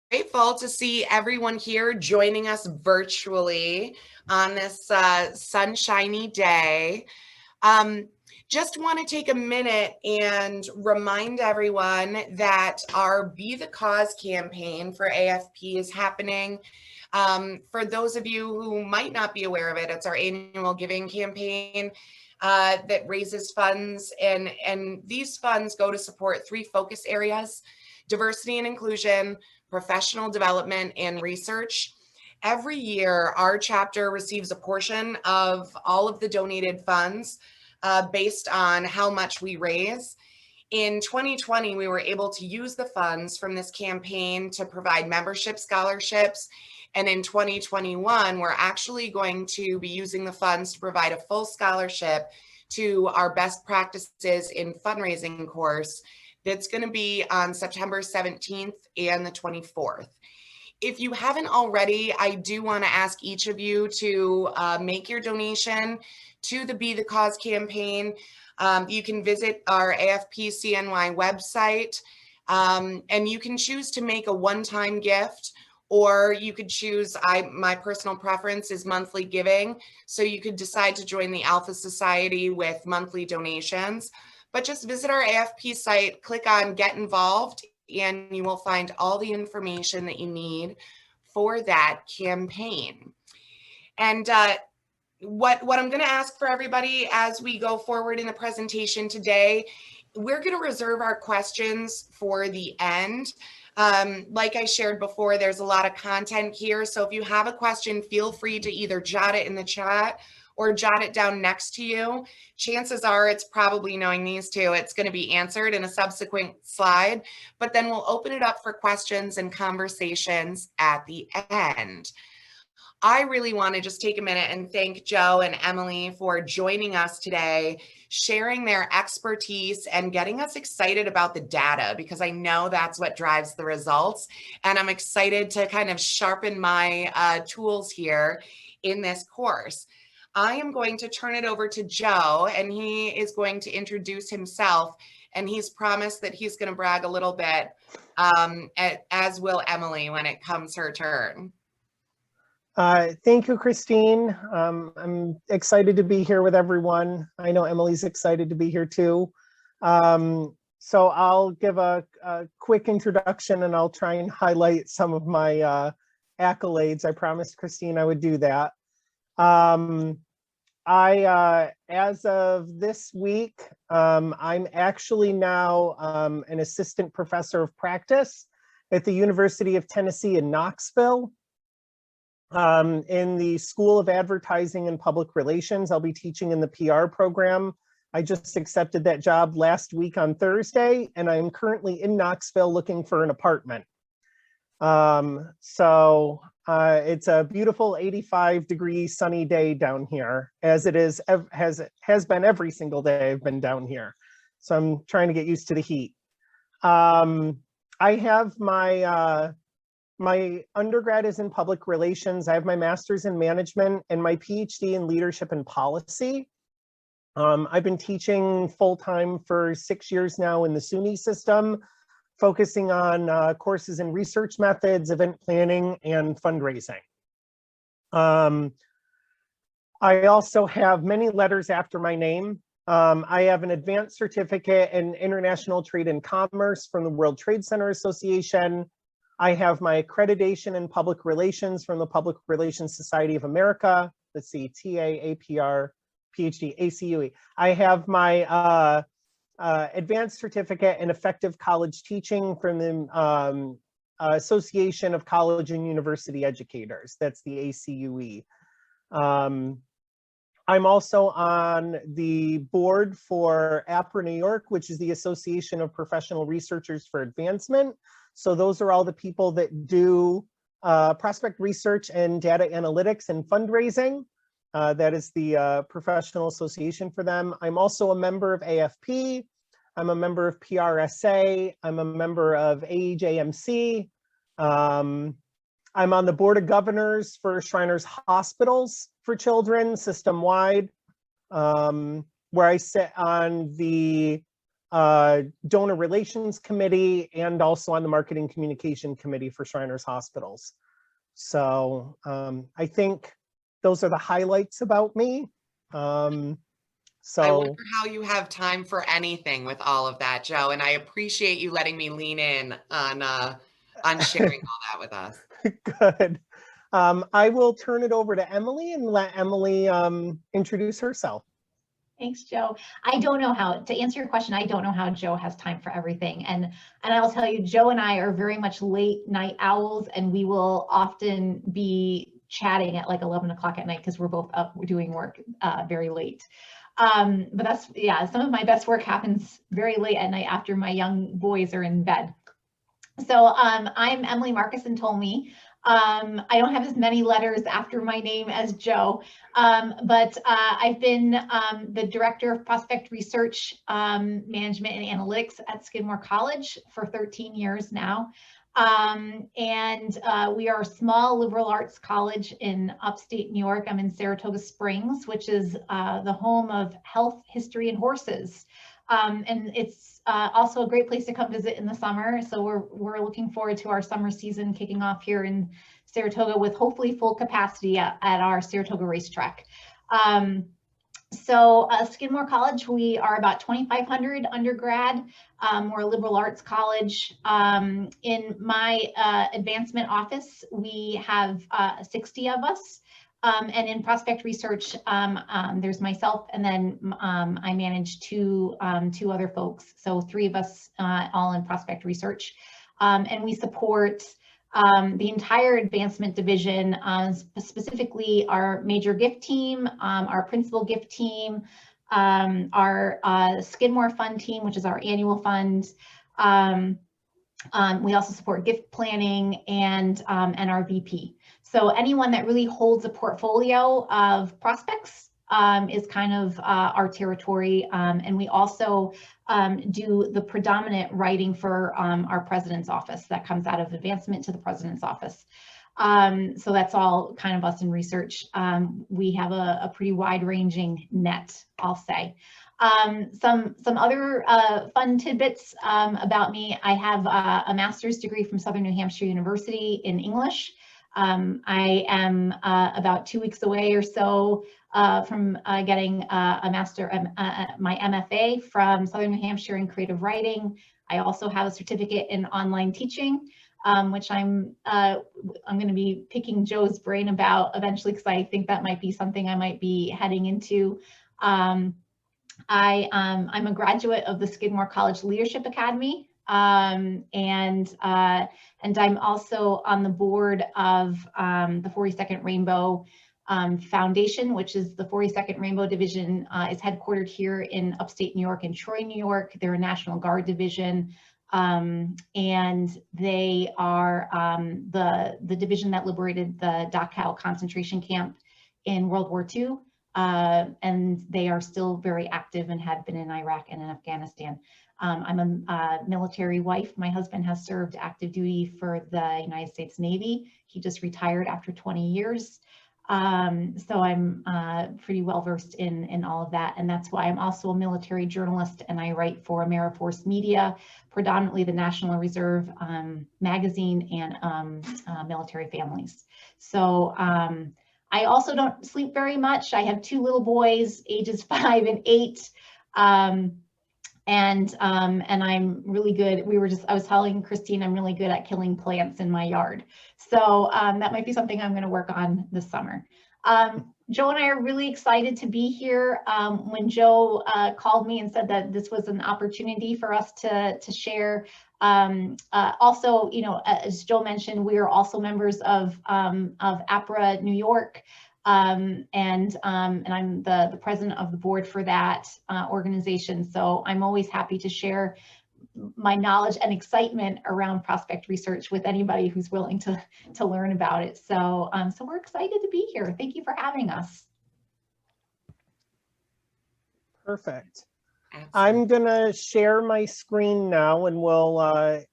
grateful to see everyone here joining us virtually on this sunshiny day. Um, just want to take a minute and remind everyone that our Be the Cause campaign for AFP is happening. For those of you who might not be aware of it, it's our annual giving campaign that raises funds, and these funds go to support three focus areas: diversity and inclusion, professional development, and research. Every year, our chapter receives a portion of all of the donated funds based on how much we raise. In 2020, we were able to use the funds from this campaign to provide membership scholarships. And in 2021, we're actually going to be using the funds to provide a full scholarship to our best practices in fundraising course that's going to be on September 17th and the 24th. If you haven't already, I do want to ask each of you to make your donation to the Be the Cause campaign. You can visit our AFP-CNY website, and you can choose to make a one-time gift, or you could choose, my personal preference is monthly giving. So you could decide to join the Alpha Society with monthly donations. But just visit our AFP site, click on Get Involved, and you will find all the information that you need for that campaign. And what I'm going to ask for everybody as we go forward in the presentation today, we're going to reserve our questions for the end. Like I shared before, there's a lot of content here. So if you have a question, feel free to either jot it in the chat or jot it down next to you. Chances are, it's probably, knowing these two, it's going to be answered in a subsequent slide, but then we'll open it up for questions and conversations at the end. I really want to just take a minute and thank Joe and Emily for joining us today, sharing their expertise and getting us excited about the data, because I know that's what drives the results. And I'm excited to kind of sharpen my tools here in this course. I am going to turn it over to Joe, and he is going to introduce himself, and he's promised that he's going to brag a little bit, as will Emily when it comes her turn. Thank you, Christine. I'm excited to be here with everyone. I know Emily's excited to be here too. So I'll give a quick introduction, and I'll try and highlight some of my accolades. I promised Christine I would do that. As of this week, I'm actually now an assistant professor of practice at the University of Tennessee in Knoxville. In the School of Advertising and Public Relations. I'll be teaching in the PR program. I just accepted that job last week on Thursday, and I am currently in Knoxville looking for an apartment. It's a beautiful 85-degree sunny day down here, as it has been every single day I've been down here. So I'm trying to get used to the heat. I have my undergrad is in public relations. I have my master's in management and my PhD in leadership and policy. I've been teaching full-time for 6 years now in the SUNY system, focusing on courses in research methods, event planning, and fundraising. I also have many letters after my name. I have an advanced certificate in international trade and commerce from the World Trade Center Association. I have my accreditation in public relations from the Public Relations Society of America. Let's see, TA, APR, Ph.D, ACUE. I have my advanced certificate in effective college teaching from the Association of College and University Educators. That's the ACUE. I'm also on the board for APRA New York, which is the Association of Professional Researchers for Advancement. So those are all the people that do prospect research and data analytics and fundraising. That is the professional association for them. I'm also a member of AFP. I'm a member of PRSA. I'm a member of AEJMC. I'm on the board of governors for Shriners Hospitals for Children system-wide, where I sit on the donor relations committee, and also on the marketing communication committee for Shriners Hospitals. So I think those are the highlights about me. I wonder how you have time for anything with all of that, Joe, and I appreciate you letting me lean in on sharing all that with us. Good. I will turn it over to Emily and let Emily introduce herself. Thanks, Joe. I don't know how, to answer your question, I don't know how Joe has time for everything. And I'll tell you, Joe and I are very much late night owls, and we will often be chatting at like 11 o'clock at night because we're both up doing work very late. But that's, yeah, some of my best work happens very late at night after my young boys are in bed. So I'm Emily Marcason-Tolmie. I don't have as many letters after my name as Joe, but I've been the Director of Prospect Research, Management and Analytics at Skidmore College for 13 years now. We are a small liberal arts college in upstate New York. I'm in Saratoga Springs, which is the home of health, history, and horses. And it's also a great place to come visit in the summer. So we're looking forward to our summer season kicking off here in Saratoga with hopefully full capacity at our Saratoga racetrack. Skidmore College, we are about 2,500 undergrad. We're a liberal arts college. In my advancement office, we have 60 of us. And in prospect research, there's myself, and then I manage two other folks. So 3 of us all in prospect research. And we support the entire advancement division, specifically our major gift team, our principal gift team, our Skidmore fund team, which is our annual fund. We also support gift planning and our VP. So anyone that really holds a portfolio of prospects is kind of our territory. And we also do the predominant writing for our president's office that comes out of advancement to the president's office. So that's all kind of us in research. We have a pretty wide-ranging net, I'll say. Some other fun tidbits about me. I have a master's degree from Southern New Hampshire University in English. I am about 2 weeks away or so from getting my MFA from Southern New Hampshire in creative writing. I also have a certificate in online teaching, which I'm going to be picking Joe's brain about eventually, because I think that might be something I might be heading into. I'm a graduate of the Skidmore College Leadership Academy, and I'm also on the board of the 42nd Rainbow Foundation, which is the 42nd Rainbow Division, is headquartered here in upstate New York, in Troy, New York. They're a National Guard division, and they are the division that liberated the Dachau concentration camp in World War II. And they are still very active and have been in Iraq and in Afghanistan. I'm a military wife. My husband has served active duty for the United States Navy. He just retired after 20 years. So I'm pretty well versed in all of that. And that's why I'm also a military journalist, and I write for AmeriForce Media, predominantly the National Reserve magazine, and Military Families. So I also don't sleep very much. I have 2 little boys, ages 5 and 8. And I'm really good. I was telling Christine, I'm really good at killing plants in my yard. So that might be something I'm going to work on this summer. Joe and I are really excited to be here. When Joe called me and said that this was an opportunity for us to share. Also, you know, as Joe mentioned, we are also members of APRA New York. And I'm the president of the board for that organization. So I'm always happy to share my knowledge and excitement around prospect research with anybody who's willing to learn about it. So, so we're excited to be here. Thank you for having us. Perfect. Absolutely. I'm gonna share my screen now, and we'll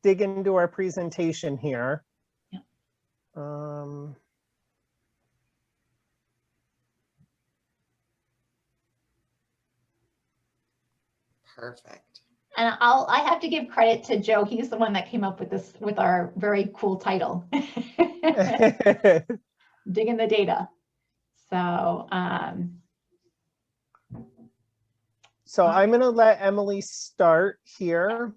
dig into our presentation here. Yeah. Perfect. And I have to give credit to Joe. He's the one that came up with this, with our very cool title, Digging the Data. So, so I'm going to let Emily start here.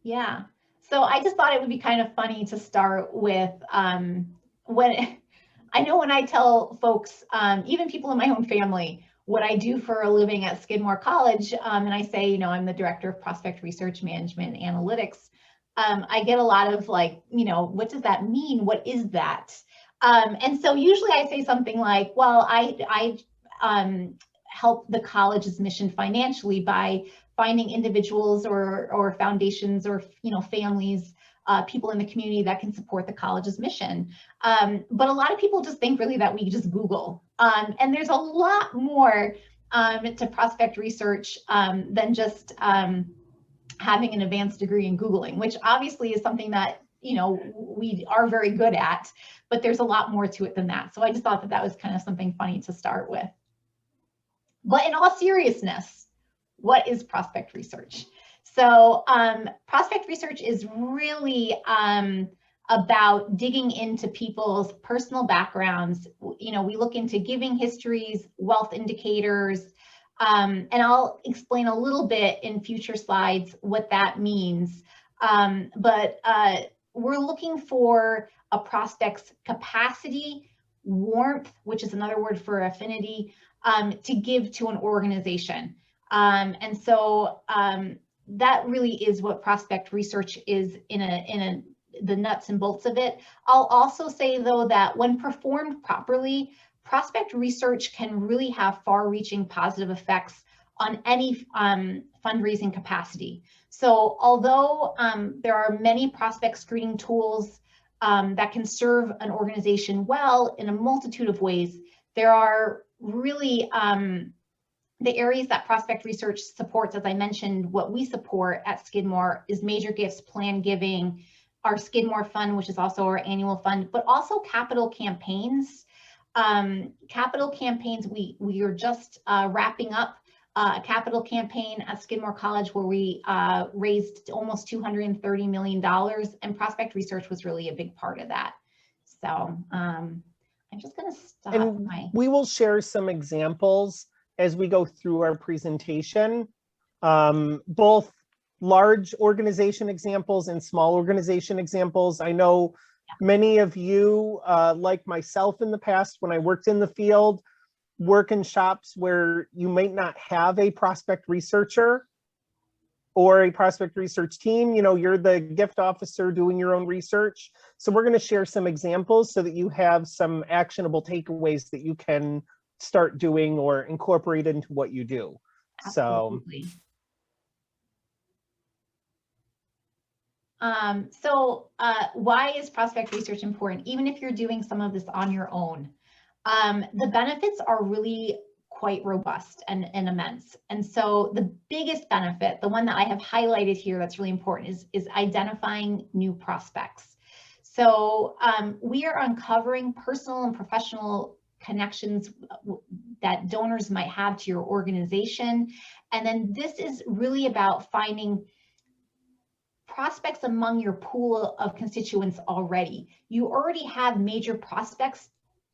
Yeah. So I just thought it would be kind of funny to start with when I tell folks, even people in my own family, what I do for a living at Skidmore College, and I say, you know, I'm the director of prospect research management analytics. I get a lot of like, you know, what does that mean? What is that? And so usually I say something like, well, I help the college's mission financially by finding individuals or foundations or, you know, families, people in the community that can support the college's mission. But a lot of people just think really that we just Google. And there's a lot more to prospect research than just having an advanced degree in Googling, which obviously is something that, you know, we are very good at, but there's a lot more to it than that. So I just thought that that was kind of something funny to start with. But in all seriousness, what is prospect research? So prospect research is really about digging into people's personal backgrounds. You know, we look into giving histories, wealth indicators, and I'll explain a little bit in future slides what that means. But we're looking for a prospect's capacity, warmth, which is another word for affinity, to give to an organization. And so that really is what prospect research is in the nuts and bolts of it. I'll also say though that when performed properly, prospect research can really have far-reaching positive effects on any fundraising capacity. So although there are many prospect screening tools that can serve an organization well in a multitude of ways, there are really the areas that prospect research supports. As I mentioned, what we support at Skidmore is major gifts, planned giving, our Skidmore Fund, which is also our annual fund, but also capital campaigns. Capital campaigns, we are just wrapping up a capital campaign at Skidmore College where we raised almost $230 million, and prospect research was really a big part of that. So I'm just going to stop. And we will share some examples as we go through our presentation, both large organization examples and small organization examples. I know many of you, like myself in the past, when I worked in the field, work in shops where you might not have a prospect researcher or a prospect research team. You know, you're the gift officer doing your own research. So we're going to share some examples so that you have some actionable takeaways that you can start doing or incorporate into what you do. Absolutely. Why is prospect research important, even if you're doing some of this on your own? The benefits are really quite robust and immense. And so the biggest benefit, the one that I have highlighted here that's really important, is identifying new prospects. So we are uncovering personal and professional connections that donors might have to your organization. And then this is really about finding prospects among your pool of constituents already. You already have major prospects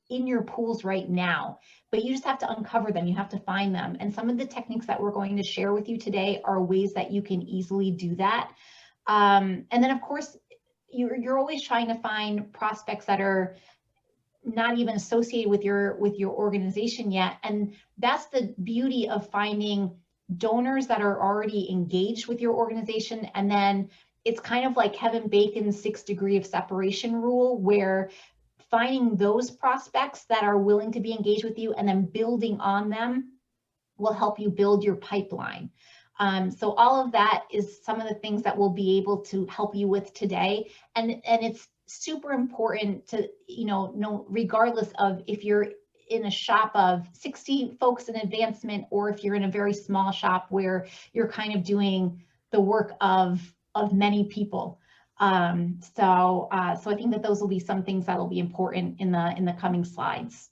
in your pools right now, but you just have to uncover them. You have to find them. And some of the techniques that we're going to share with you today are ways that you can easily do that. And then of course, you're always trying to find prospects that are not even associated with your organization yet. And that's the beauty of finding donors that are already engaged with your organization. And then it's kind of like Kevin Bacon's 6 degrees of separation rule, where finding those prospects that are willing to be engaged with you and then building on them will help you build your pipeline. So all of that is some of the things that we'll be able to help you with today. And it's super important to, know regardless of if you're in a shop of 60 folks in advancement, or if you're in a very small shop where you're kind of doing the work of many people. So I think that those will be some things that will be important in the coming slides.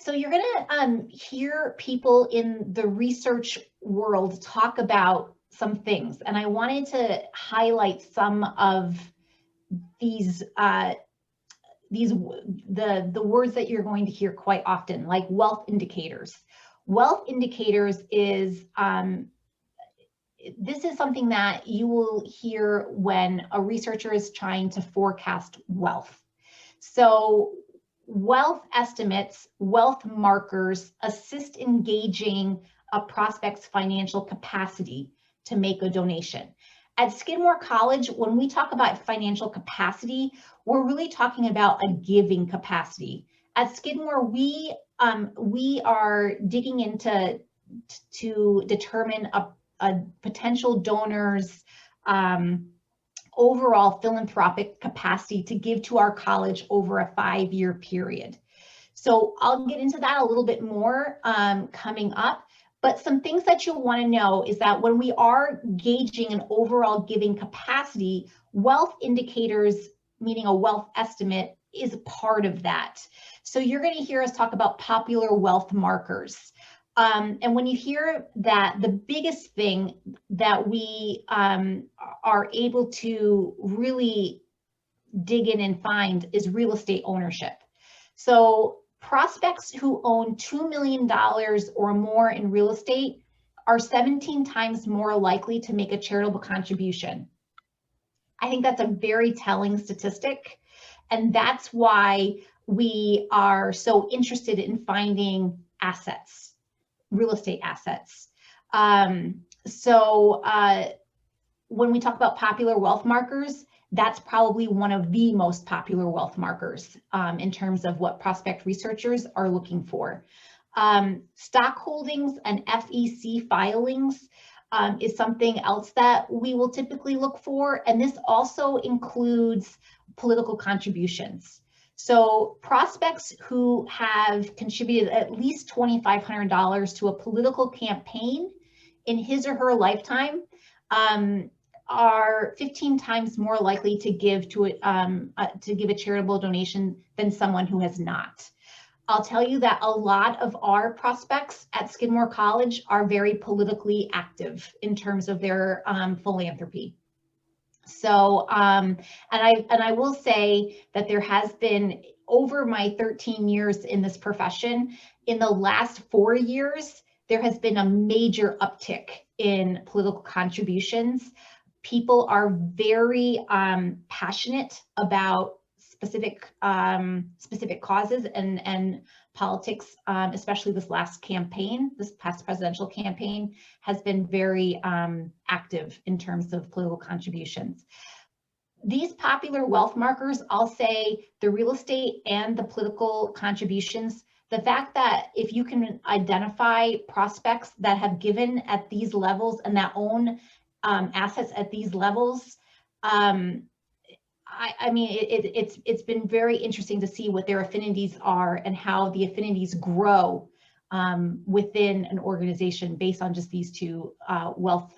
So you're going to hear people in the research world talk about some things, and I wanted to highlight some of these the words that you're going to hear quite often, like wealth indicators. Wealth indicators is this is something that you will hear when a researcher is trying to forecast wealth. So wealth estimates, wealth markers assist in gauging a prospect's financial capacity to make a donation. At Skidmore College, when we talk about financial capacity, we're really talking about a giving capacity. At Skidmore, we are digging into to determine a potential donor's overall philanthropic capacity to give to our college over a 5-year period. So I'll get into that a little bit more coming up. But some things that you'll want to know is that when we are gauging an overall giving capacity, wealth indicators, meaning a wealth estimate, is part of that. So you're going to hear us talk about popular wealth markers. And when you hear that, the biggest thing that we are able to really dig in and find is real estate ownership. So prospects who own $2 million or more in real estate are 17 times more likely to make a charitable contribution. I think that's a very telling statistic, and that's why we are so interested in finding assets, real estate assets. When we talk about popular wealth markers, that's probably one of the most popular wealth markers in terms of what prospect researchers are looking for. Stock holdings and FEC filings is something else that we will typically look for, and this also includes political contributions. So prospects who have contributed at least $2,500 to a political campaign in his or her lifetime are 15 times more likely to give a charitable donation than someone who has not. I'll tell you that a lot of our prospects at Skidmore College are very politically active in terms of their philanthropy. So, and I will say that there has been, over my 13 years in this profession, in the last 4 years, there has been a major uptick in political contributions. People are very passionate about specific causes and politics, especially this last campaign, this past presidential campaign, has been very active in terms of political contributions. These popular wealth markers, I'll say the real estate and the political contributions, the fact that if you can identify prospects that have given at these levels and that own assets at these levels, I mean, it's been very interesting to see what their affinities are and how the affinities grow within an organization based on just these two wealth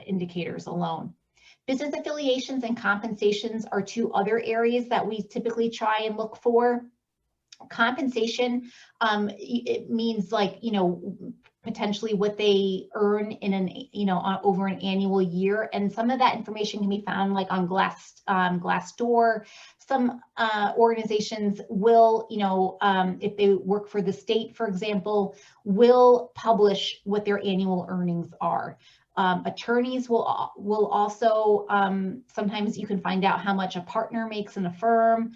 indicators alone. Business affiliations and compensations are two other areas that we typically try and look for. Compensation, it means, like, you know, potentially what they earn in an, you know, over an annual year, and some of that information can be found like on Glassdoor. Some organizations will, you know, if they work for the state, for example, will publish what their annual earnings are. Attorneys will also, sometimes you can find out how much a partner makes in a firm,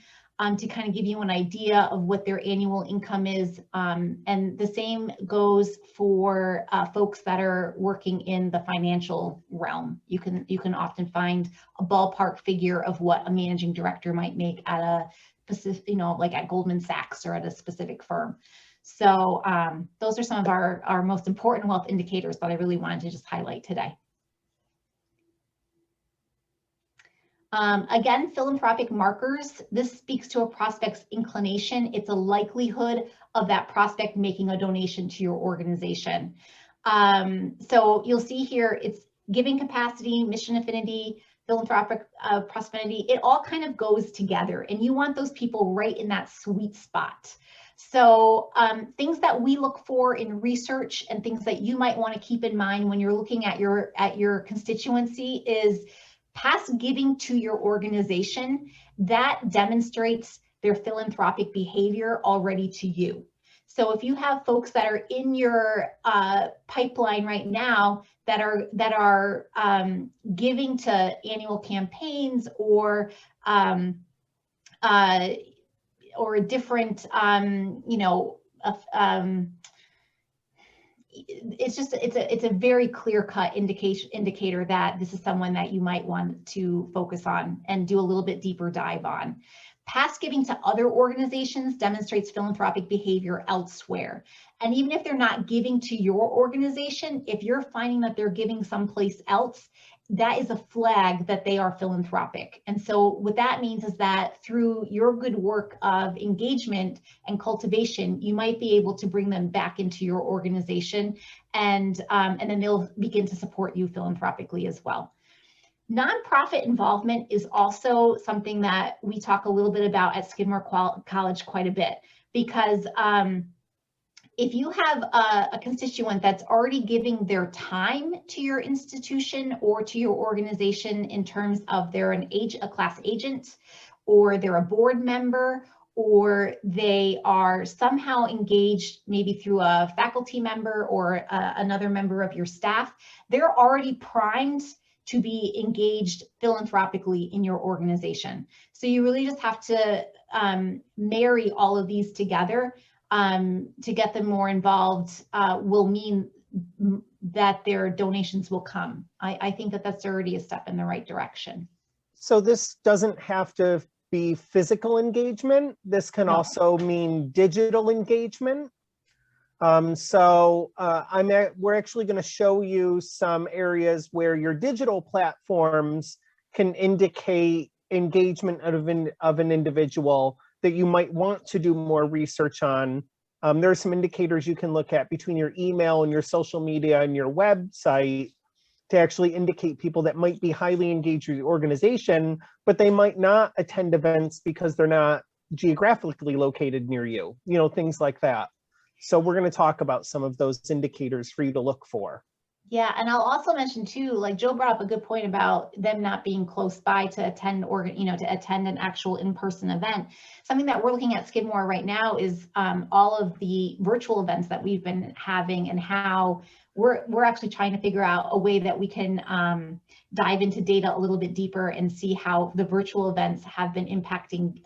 to kind of give you an idea of what their annual income is. And the same goes for folks that are working in the financial realm. You can often find a ballpark figure of what a managing director might make at a specific, you know, like at Goldman Sachs or at a specific firm. So those are some of our most important wealth indicators that I really wanted to just highlight today. Again, philanthropic markers, this speaks to a prospect's inclination. It's a likelihood of that prospect making a donation to your organization. So you'll see here, it's giving capacity, mission affinity, philanthropic prosperity. It all kind of goes together, and you want those people right in that sweet spot. So things that we look for in research and things that you might want to keep in mind when you're looking at your constituency is past giving to your organization that demonstrates their philanthropic behavior already to you. So if you have folks that are in your pipeline right now that are giving to annual campaigns or different, it's a very clear-cut indicator that this is someone that you might want to focus on and do a little bit deeper dive on. Past giving to other organizations demonstrates philanthropic behavior elsewhere. And even if they're not giving to your organization, if you're finding that they're giving someplace else, that is a flag that they are philanthropic. And so what that means is that through your good work of engagement and cultivation, you might be able to bring them back into your organization, and then they'll begin to support you philanthropically as well. Nonprofit involvement is also something that we talk a little bit about at Skidmore College quite a bit, because if you have a constituent that's already giving their time to your institution or to your organization in terms of they're a class agent, or they're a board member, or they are somehow engaged maybe through a faculty member or another member of your staff, they're already primed to be engaged philanthropically in your organization. So you really just have to marry all of these together to get them more involved. Will mean that their donations will come. I think that that's already a step in the right direction. So this doesn't have to be physical engagement. This can also mean digital engagement. We're actually going to show you some areas where your digital platforms can indicate engagement of an individual that you might want to do more research on. There are some indicators you can look at between your email and your social media and your website to actually indicate people that might be highly engaged with your organization, but they might not attend events because they're not geographically located near you, things like that. So we're going to talk about some of those indicators for you to look for. Yeah, and I'll also mention too, like Joe brought up a good point about them not being close by to attend an actual in-person event. Something that we're looking at Skidmore right now is all of the virtual events that we've been having, and how we're actually trying to figure out a way that we can dive into data a little bit deeper and see how the virtual events have been impacting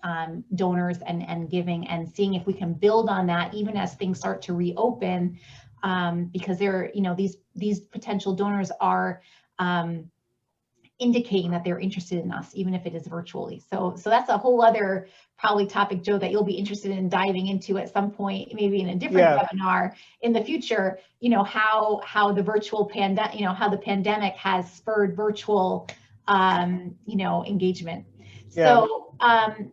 donors and giving, and seeing if we can build on that even as things start to reopen. Because these potential donors are indicating that they're interested in us, even if it is virtually. So that's a whole other probably topic, Joe, that you'll be interested in diving into at some point, maybe in a different webinar in the future. How the virtual how the pandemic has spurred virtual engagement. Yeah. So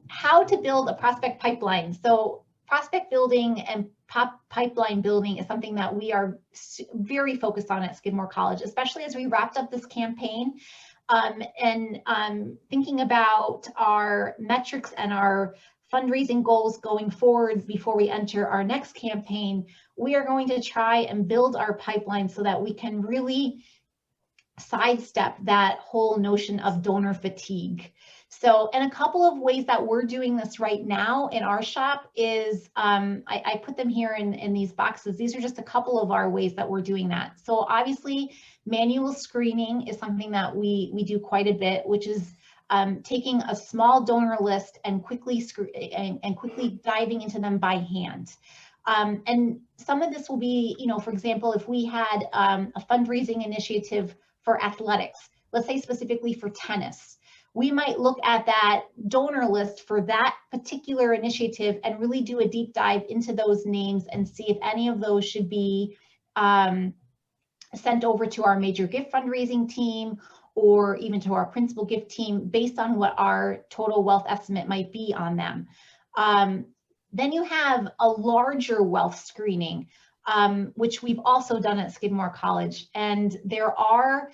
how to build a prospect pipeline. So prospect building and pipeline building is something that we are very focused on at Skidmore College, especially as we wrapped up this campaign. Thinking about our metrics and our fundraising goals going forward before we enter our next campaign, we are going to try and build our pipeline so that we can really sidestep that whole notion of donor fatigue. So, and a couple of ways that we're doing this right now in our shop is, I put them here in these boxes. These are just a couple of our ways that we're doing that. So obviously, manual screening is something that we do quite a bit, which is taking a small donor list and quickly diving into them by hand. And some of this will be, for example, if we had a fundraising initiative for athletics, let's say specifically for tennis, we might look at that donor list for that particular initiative and really do a deep dive into those names and see if any of those should be sent over to our major gift fundraising team or even to our principal gift team based on what our total wealth estimate might be on them. Then you have a larger wealth screening, which we've also done at Skidmore College. And there are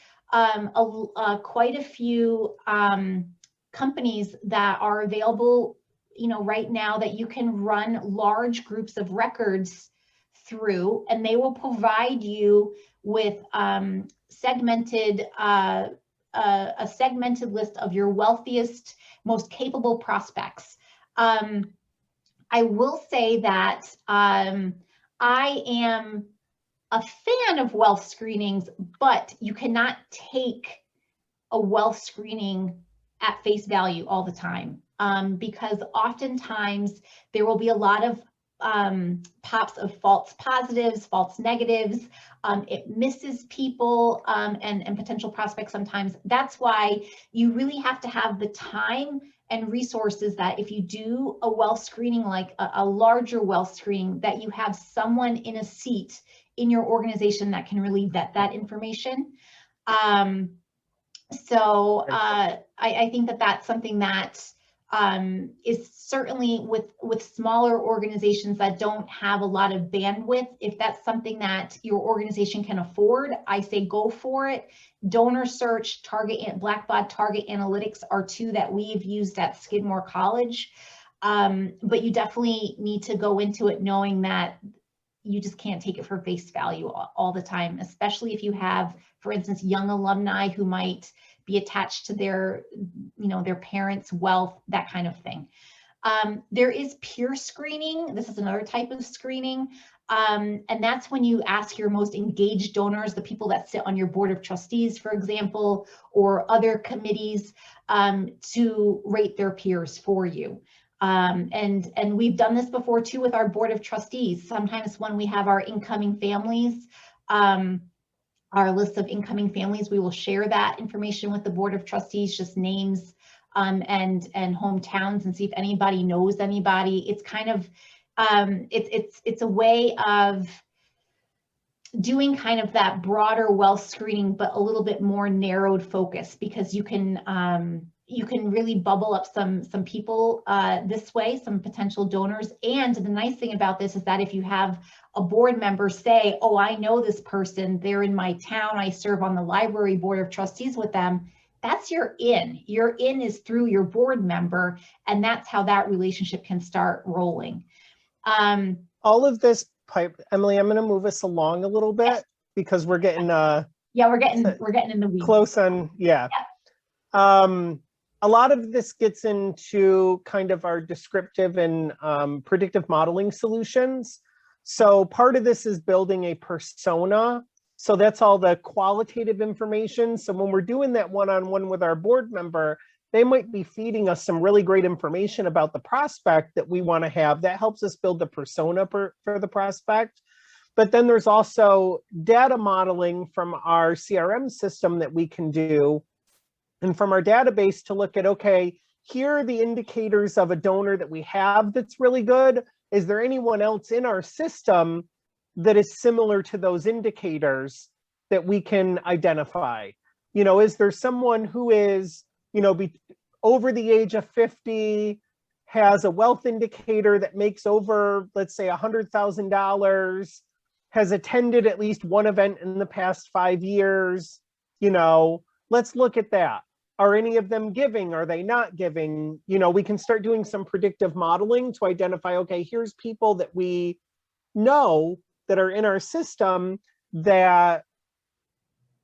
quite a few companies that are available right now that you can run large groups of records through, and they will provide you with segmented a segmented list of your wealthiest, most capable prospects. I will say that I am a fan of wealth screenings, but you cannot take a wealth screening at face value all the time, because oftentimes there will be a lot of pops of false positives, false negatives. It misses people and potential prospects sometimes. That's why you really have to have the time and resources that if you do a wealth screening, like a larger wealth screening, that you have someone in a seat in your organization that can really vet that information. I think that that's something that is certainly with smaller organizations that don't have a lot of bandwidth. If that's something that your organization can afford, I say go for it. Donor search, Blackbaud Target Analytics are two that we've used at Skidmore College. But you definitely need to go into it knowing that you just can't take it for face value all the time, especially if you have, for instance, young alumni who might be attached to their parents' wealth, that kind of thing. There is peer screening. This is another type of screening. And that's when you ask your most engaged donors, the people that sit on your board of trustees, for example, or other committees, to rate their peers for you. And we've done this before too with our board of trustees. Sometimes when we have our incoming families, our list of incoming families, we will share that information with the board of trustees, just names and hometowns, and see if anybody knows anybody. It's kind of it's a way of doing kind of that broader wealth screening, but a little bit more narrowed focus, because you can really bubble up some people this way, some potential donors. And the nice thing about this is that if you have a board member say, oh, I know this person, they're in my town, I serve on the library board of trustees with them, that's your in. Your in is through your board member, and that's how that relationship can start rolling. All of this pipe, Emily, I'm going to move us along a little bit, because we're getting we're getting in the weeds. Close on, yeah. A lot of this gets into kind of our descriptive and predictive modeling solutions. So part of this is building a persona. So that's all the qualitative information. So when we're doing that one-on-one with our board member, they might be feeding us some really great information about the prospect that we want to have. That helps us build the persona for the prospect. But then there's also data modeling from our CRM system that we can do, and from our database to look at, okay, here are the indicators of a donor that we have that's really good. Is there anyone else in our system that is similar to those indicators that we can identify? Is there someone who is, over the age of 50, has a wealth indicator that makes over, let's say, $100,000, has attended at least one event in the past 5 years? Let's look at that. Are any of them giving? Are they not giving? We can start doing some predictive modeling to identify, okay, here's people that we know that are in our system that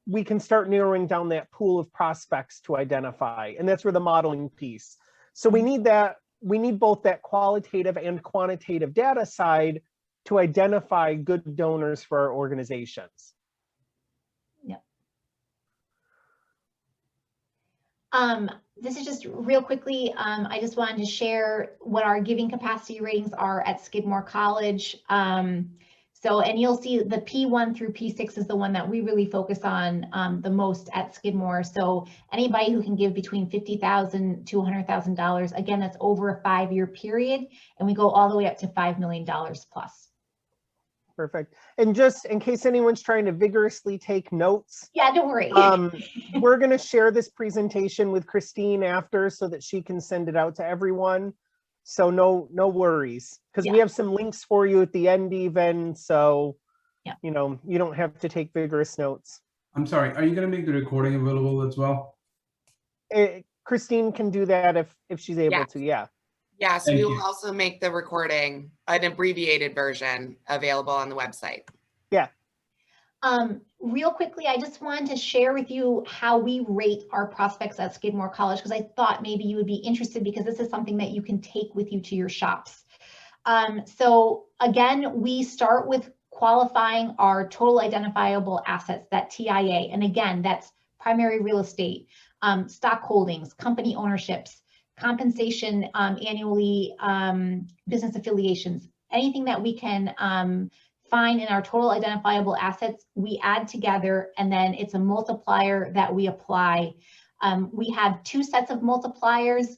we can start narrowing down that pool of prospects to identify. And that's where the modeling piece. So we need that. We need both that qualitative and quantitative data side to identify good donors for our organizations. This is just real quickly, I just wanted to share what our giving capacity ratings are at Skidmore College. And you'll see the P1 through P6 is the one that we really focus on the most at Skidmore. So anybody who can give between $50,000 to $100,000, again, that's over a 5-year period, and we go all the way up to $5 million plus. Perfect. And just in case anyone's trying to vigorously take notes. Yeah, don't worry. We're going to share this presentation with Christine after so that she can send it out to everyone. So no worries, because we have some links for you at the end even. So, you don't have to take vigorous notes. I'm sorry, are you going to make the recording available as well? Christine can do that if she's able to, yeah. Yes, Thank we you. will also make the recording an abbreviated version available on the website. Yeah. Real quickly, I just wanted to share with you how we rate our prospects at Skidmore College, because I thought maybe you would be interested, because this is something that you can take with you to your shops. So again, we start with qualifying our total identifiable assets, that TIA. And again, that's primary real estate, stock holdings, company ownerships, compensation annually, business affiliations, anything that we can find in our total identifiable assets, we add together, and then it's a multiplier that we apply. We have two sets of multipliers.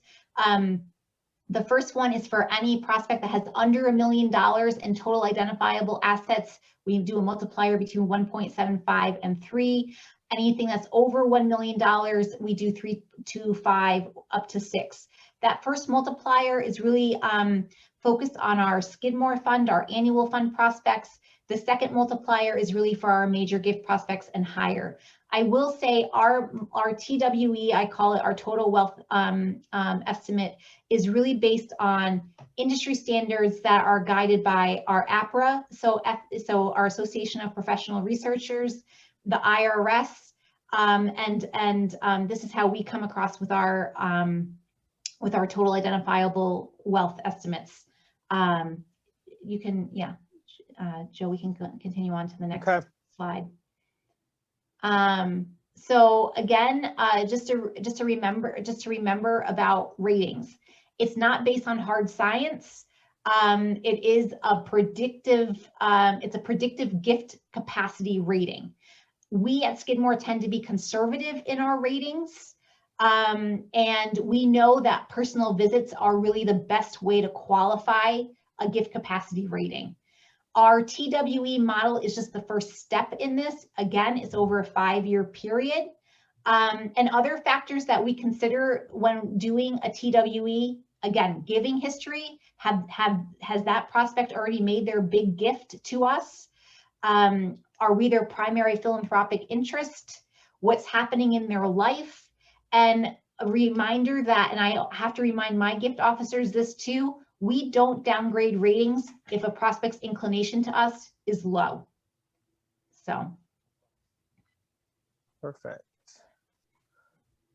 The first one is for any prospect that has under $1 million in total identifiable assets. We do a multiplier between 1.75 and 3. Anything that's over $1 million, we do 3 to 5 up to 6. That first multiplier is really focused on our Skidmore fund, our annual fund prospects. The second multiplier is really for our major gift prospects and higher. I will say our TWE, I call it our total wealth estimate, is really based on industry standards that are guided by our APRA, so our Association of Professional Researchers, the IRS, and this is how we come across with our total identifiable wealth estimates. You can, yeah, Joe, we can continue on to the next slide. So again, just to remember about ratings. It's not based on hard science. It is a predictive. It's a predictive gift capacity rating. We at Skidmore tend to be conservative in our ratings, and we know that personal visits are really the best way to qualify a gift capacity rating. Our TWE model is just the first step in this. Again, it's over a 5-year period. And other factors that we consider when doing a TWE, again, giving history. Has that prospect already made their big gift to us? Are we their primary philanthropic interest? What's happening in their life? And a reminder that, and I have to remind my gift officers this too, we don't downgrade ratings if a prospect's inclination to us is low. So. Perfect.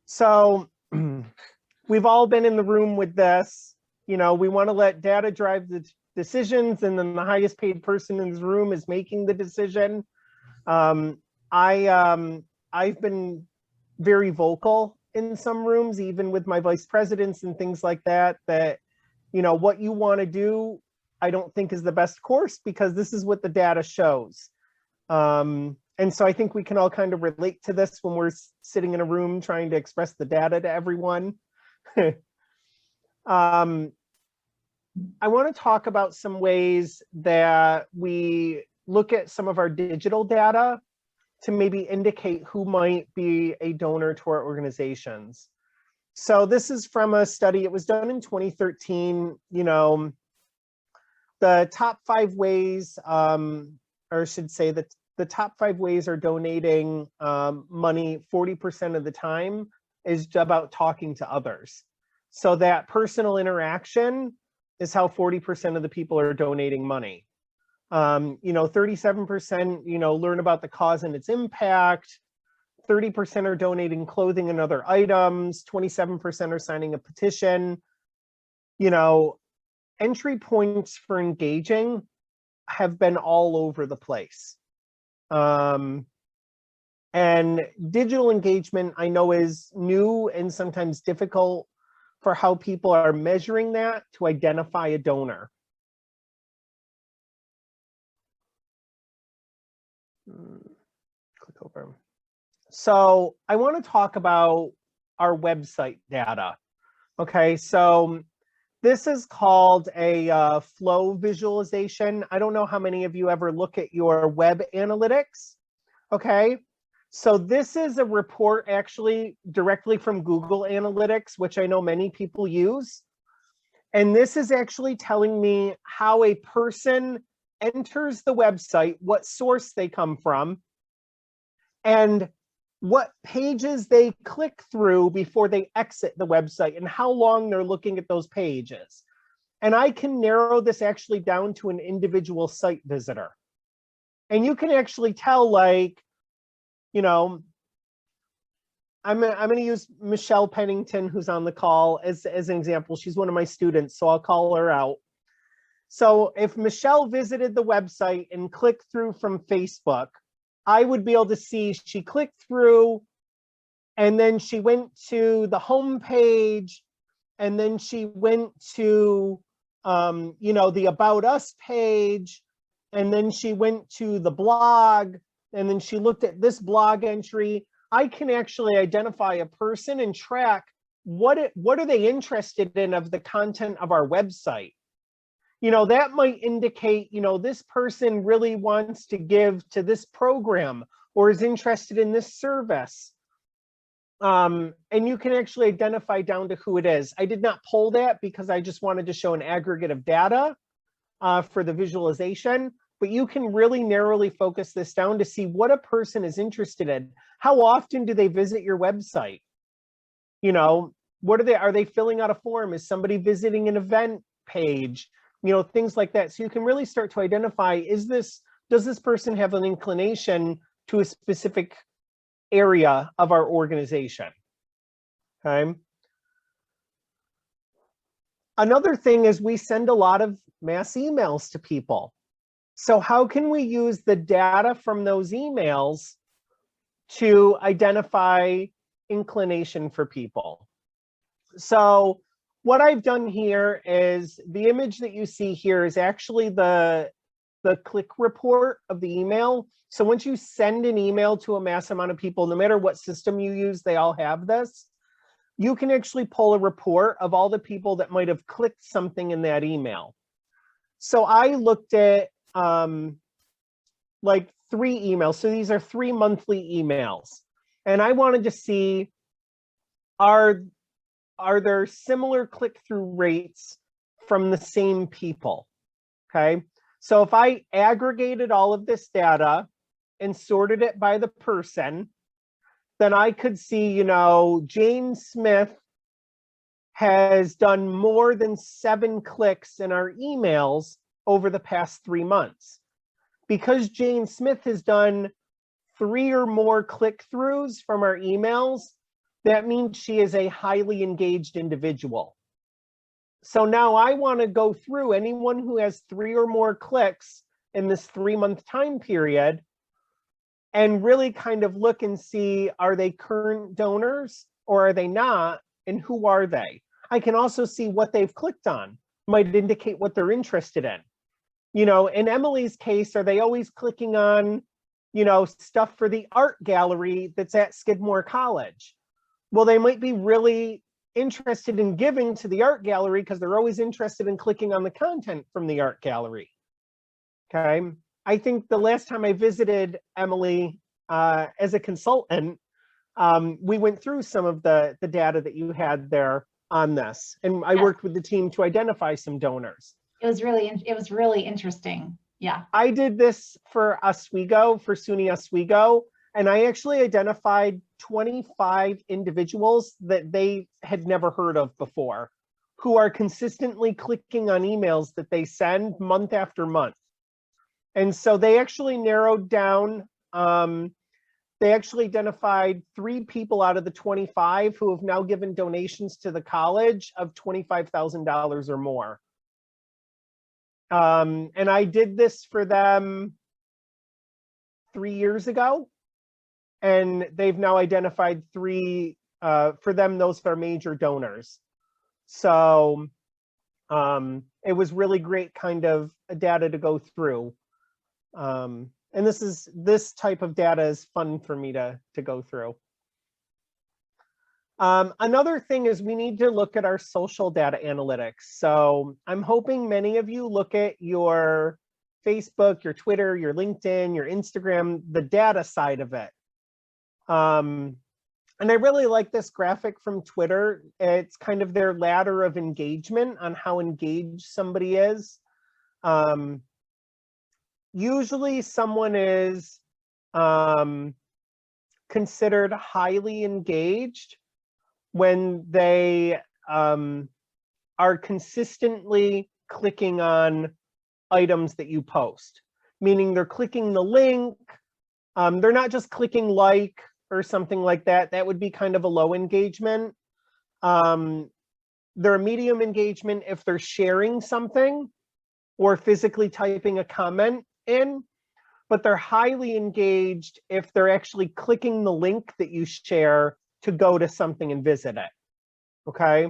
So we've all been in the room with this. You know, we want to let data drive the decisions, and then the highest paid person in this room is making the decision. I've been very vocal in some rooms, even with my vice presidents and things like that, you know, what you want to do, I don't think is the best course, because this is what the data shows. And so I think we can all kind of relate to this when we're sitting in a room trying to express the data to everyone. I want to talk about some ways that we look at some of our digital data to maybe indicate who might be a donor to our organizations. So this is from a study. It was done in 2013. You know, the top 5 ways, or I should say that the top 5 ways are donating money 40% of the time is about talking to others. So that personal interaction is how 40% of the people are donating money. You know, 37%, you know, learn about the cause and its impact. 30% are donating clothing and other items. 27% are signing a petition. You know, entry points for engaging have been all over the place. And digital engagement, I know, is new and sometimes difficult for how people are measuring that to identify a donor. Click over. So I want to talk about our website data. Okay, so this is called a flow visualization. I don't know how many of you ever look at your web analytics. Okay, so this is a report actually directly from Google Analytics, which I know many people use. And this is actually telling me how a person enters the website, what source they come from, and what pages they click through before they exit the website, and how long they're looking at those pages. And I can narrow this actually down to an individual site visitor. And you can actually tell, like, you know, I'm going to use Michelle Pennington, who's on the call, as an example. She's one of my students, so I'll call her out. So if Michelle visited the website and clicked through from Facebook, I would be able to see she clicked through, and then she went to the home page, and then she went to, you know, the About Us page, and then she went to the blog, and then she looked at this blog entry. I can actually identify a person and track what are they interested in of the content of our website. You know, that might indicate, you know, this person really wants to give to this program or is interested in this service. And you can actually identify down to who it is. I did not pull that because I just wanted to show an aggregate of data for the visualization, but you can really narrowly focus this down to see what a person is interested in. How often do they visit your website? You know, are they filling out a form? Is somebody visiting an event page? You know, things like that. So you can really start to identify, does this person have an inclination to a specific area of our organization? Okay. Another thing is we send a lot of mass emails to people. So how can we use the data from those emails to identify inclination for people? So what I've done here is the image that you see here is actually the click report of the email. So once you send an email to a mass amount of people, no matter what system you use, they all have this. You can actually pull a report of all the people that might have clicked something in that email. So I looked at like 3 emails. So these are 3 monthly emails. And I wanted to see, are there similar click-through rates from the same people? Okay. So if I aggregated all of this data and sorted it by the person, then I could see, you know, Jane Smith has done more than 7 clicks in our emails over the past 3 months. Because Jane Smith has done 3 or more click-throughs from our emails, that means she is a highly engaged individual. So now I want to go through anyone who has 3 or more clicks in this 3-month time period and really kind of look and see, are they current donors or are they not, and who are they? I can also see what they've clicked on, might indicate what they're interested in. You know, in Emily's case, are they always clicking on, you know, stuff for the art gallery that's at Skidmore College? Well, they might be really interested in giving to the art gallery because they're always interested in clicking on the content from the art gallery. Okay. I think the last time I visited Emily as a consultant, we went through some of the data that you had there on this, and I worked with the team to identify some donors. It was really interesting. Yeah. I did this for Oswego, for SUNY Oswego, and I actually identified 25 individuals that they had never heard of before, who are consistently clicking on emails that they send month after month. And so they actually narrowed down, they actually identified 3 people out of the 25 who have now given donations to the college of $25,000 or more. And I did this for them 3 years ago, and they've now identified 3, for them, those are major donors. So it was really great kind of data to go through. And this type of data is fun for me to go through. Another thing is we need to look at our social data analytics. So I'm hoping many of you look at your Facebook, your Twitter, your LinkedIn, your Instagram, the data side of it. And I really like this graphic from Twitter. It's kind of their ladder of engagement on how engaged somebody is. Usually someone is considered highly engaged when they are consistently clicking on items that you post, meaning they're clicking the link. They're not just clicking like or something like that. That would be kind of a low engagement. They're a medium engagement if they're sharing something or physically typing a comment in, but they're highly engaged if they're actually clicking the link that you share to go to something and visit it, okay?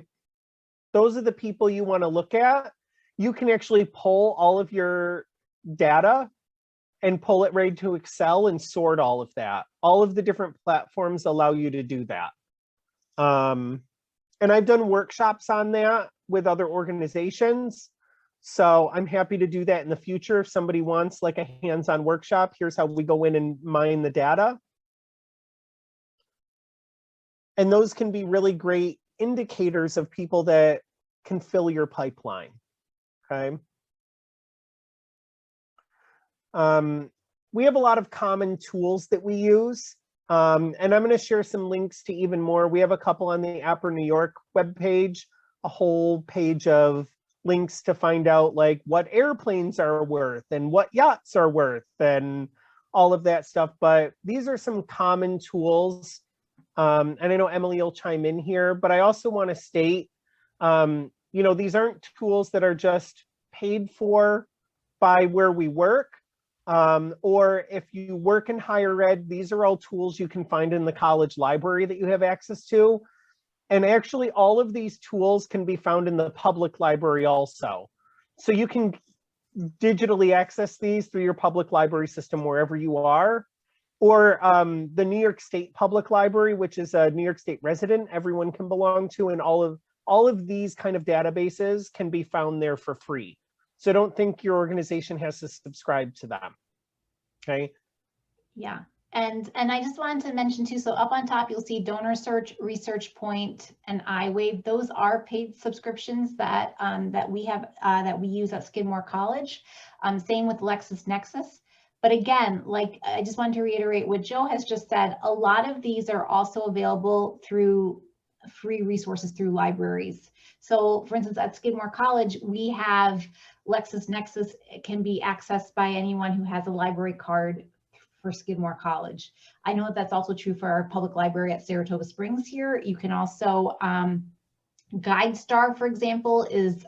Those are the people you want to look at. You can actually pull all of your data and pull it right to Excel and sort all of that. All of the different platforms allow you to do that. And I've done workshops on that with other organizations. So I'm happy to do that in the future. If somebody wants like a hands-on workshop, here's how we go in and mine the data. And those can be really great indicators of people that can fill your pipeline, okay? We have a lot of common tools that we use. And I'm going to share some links to even more. We have a couple on the APR New York webpage, a whole page of links to find out like what airplanes are worth and what yachts are worth and all of that stuff. But these are some common tools. And I know Emily will chime in here, but I also want to state, you know, these aren't tools that are just paid for by where we work. Or if you work in higher ed, these are all tools you can find in the college library that you have access to. And actually all of these tools can be found in the public library also. So you can digitally access these through your public library system wherever you are. Or the New York State Public Library, which is a New York State resident everyone can belong to, and all of these kind of databases can be found there for free. So don't think your organization has to subscribe to them, okay? Yeah, and I just wanted to mention too, so up on top, you'll see Donor Search, Research Point, and iWave. Those are paid subscriptions that, that we have, that we use at Skidmore College. Same with Lexus Nexus. But again, like I just wanted to reiterate what Joe has just said, a lot of these are also available through free resources through libraries. So for instance, at Skidmore College, we have Lexus Nexus. It can be accessed by anyone who has a library card for Skidmore College. I know that that's also true for our public library at Saratoga Springs here. You can also, GuideStar, for example, is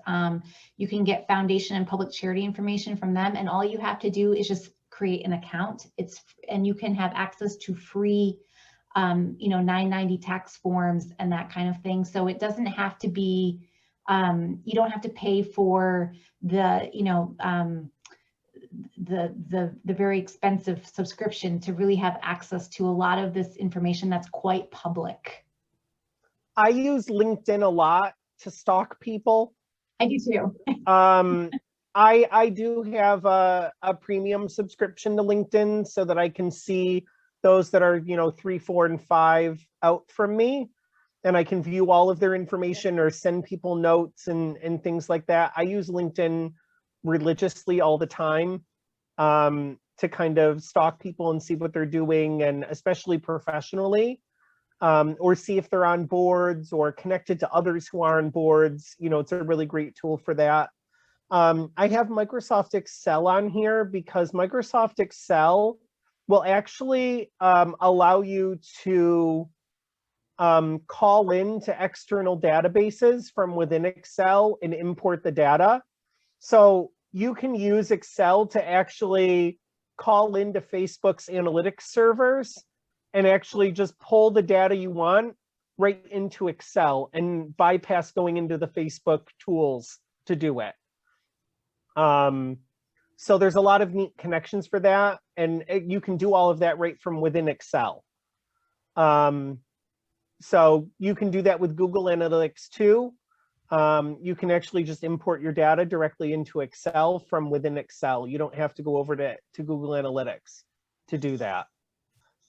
you can get foundation and public charity information from them, and all you have to do is just create an account. And you can have access to free, you know, 990 tax forms and that kind of thing. So it doesn't have to be, you don't have to pay for the, you know, the very expensive subscription to really have access to a lot of this information that's quite public. I use LinkedIn a lot to stalk people. I do too. I do have a premium subscription to LinkedIn so that I can see those that are, you know, 3, 4, and 5 out from me, and I can view all of their information or send people notes and things like that. I use LinkedIn religiously all the time to kind of stalk people and see what they're doing, and especially professionally, or see if they're on boards or connected to others who are on boards. You know, it's a really great tool for that. I have Microsoft Excel on here because Microsoft Excel will actually allow you to call into external databases from within Excel and import the data. So you can use Excel to actually call into Facebook's analytics servers and actually just pull the data you want right into Excel and bypass going into the Facebook tools to do it. So there's a lot of neat connections for that, and you can do all of that right from within Excel. So you can do that with Google Analytics too. You can actually just import your data directly into Excel from within Excel. You don't have to go over to Google Analytics to do that.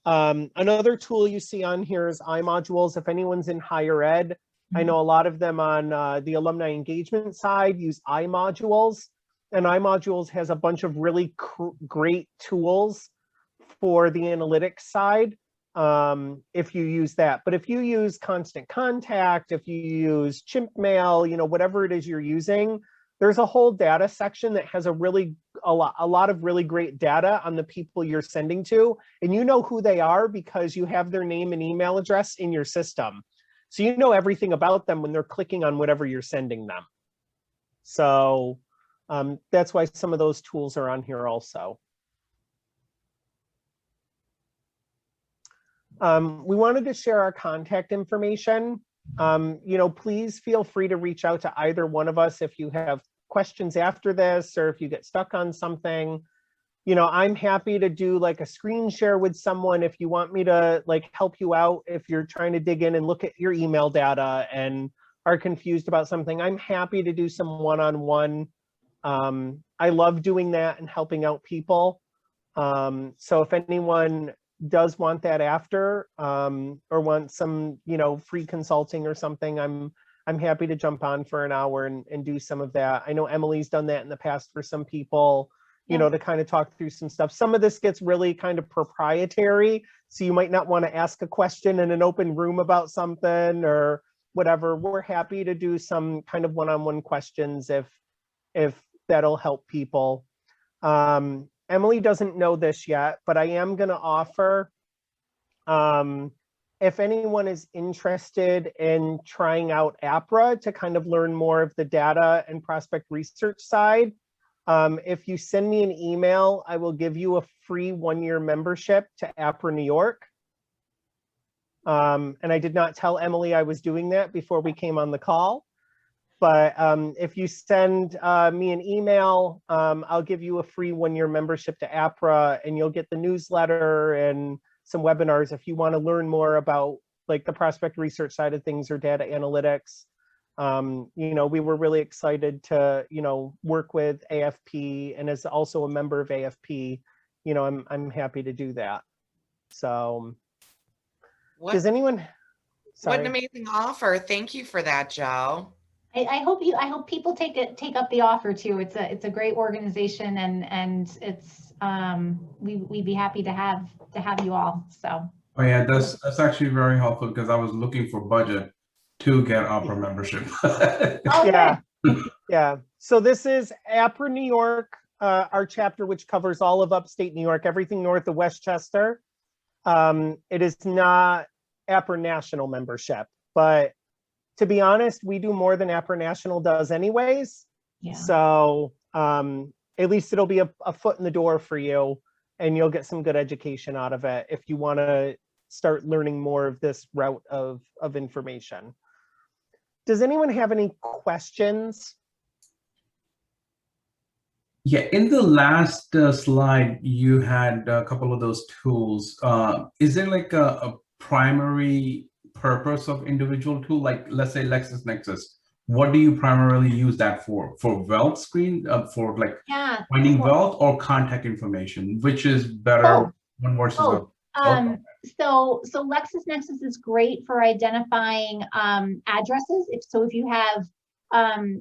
Another tool you see on here is iModules. If anyone's in higher ed, I know a lot of them on the alumni engagement side use iModules, and iModules has a bunch of really great tools for the analytics side. if you use that. But if you use Constant Contact, if you use Chimp Mail, you know, whatever it is you're using, there's a whole data section that has a lot of really great data on the people you're sending to, and you know who they are because you have their name and email address in your system. So you know everything about them when they're clicking on whatever you're sending them. So that's why some of those tools are on here also. We wanted to share our contact information. You know, please feel free to reach out to either one of us if you have questions after this, or if you get stuck on something. You know, I'm happy to do like a screen share with someone if you want me to like help you out if you're trying to dig in and look at your email data and are confused about something. I'm happy to do some one-on-one. I love doing that and helping out people. So if anyone does want that after, or want some, you know, free consulting or something, I'm happy to jump on for an hour and do some of that. I know Emily's done that in the past for some people, you know, to kind of talk through some stuff. Some of this gets really kind of proprietary, so you might not want to ask a question in an open room about something or whatever. We're happy to do some kind of one-on-one questions if that'll help people. Emily doesn't know this yet, but I am going to offer, if anyone is interested in trying out APRA to kind of learn more of the data and prospect research side, if you send me an email, I will give you a free 1-year membership to APRA New York. And I did not tell Emily I was doing that before we came on the call. But if you send me an email, I'll give you a free 1-year membership to APRA, and you'll get the newsletter and some webinars if you want to learn more about like the prospect research side of things or data analytics. You know, we were really excited to, you know, work with AFP, and as also a member of AFP, you know, I'm happy to do that. So does anyone, sorry. What an amazing offer. Thank you for that, Joe. I hope people take up the offer too. It's a great organization, and it's we'd be happy to have you all. So. Oh yeah, that's actually very helpful because I was looking for budget to get APRA membership. Oh, yeah, yeah. So this is APRA New York, our chapter, which covers all of upstate New York, everything north of Westchester. It is not APRA National membership, but to be honest, we do more than APRA National does anyways. Yeah. So at least it'll be a foot in the door for you, and you'll get some good education out of it if you want to start learning more of this route of information. Does anyone have any questions? Yeah, in the last slide, you had a couple of those tools. Is there like a primary purpose of individual tool? Like, let's say Lexus Nexus. What do you primarily use that for? For wealth screen, for like finding wealth, or contact information? Which is better, one versus the other? So Lexus Nexus is great for identifying addresses. If you have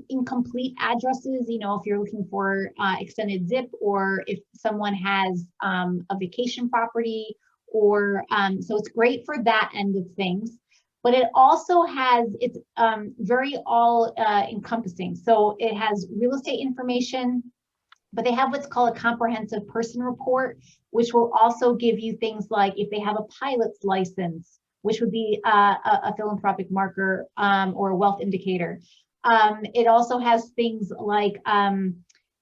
incomplete addresses, you know, if you're looking for extended zip, or if someone has a vacation property, or so it's great for that end of things. But it also has, it's very all encompassing. So it has real estate information, but they have what's called a comprehensive person report, which will also give you things like if they have a pilot's license, which would be a philanthropic marker or a wealth indicator. It also has things like,